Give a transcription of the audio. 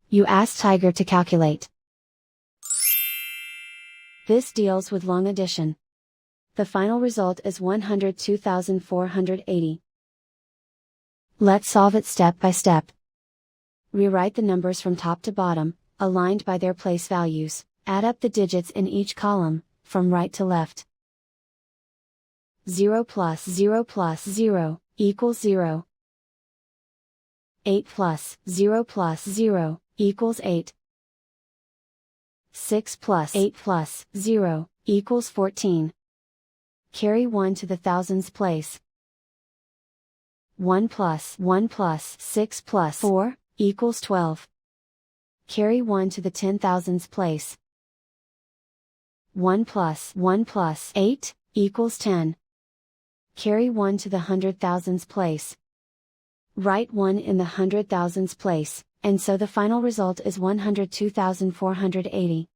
You ask Tiger to calculate. This deals with long addition. The final result is 102,480. Let's solve it step by step. Rewrite the numbers from top to bottom, aligned by their place values. Add up the digits in each column, from right to left. 0 plus 0 plus 0, equals 0. 8 plus 0 plus 0, equals 8. 6 plus 8 plus 0, equals 14. Carry 1 to the thousands place. 1 plus 6 plus 4, equals 12. Carry 1 to the 10,000s place. 1 plus 8, equals 10. Carry 1 to the 100,000s place. Write 1 in the 100,000s place, and so the final result is 102,480.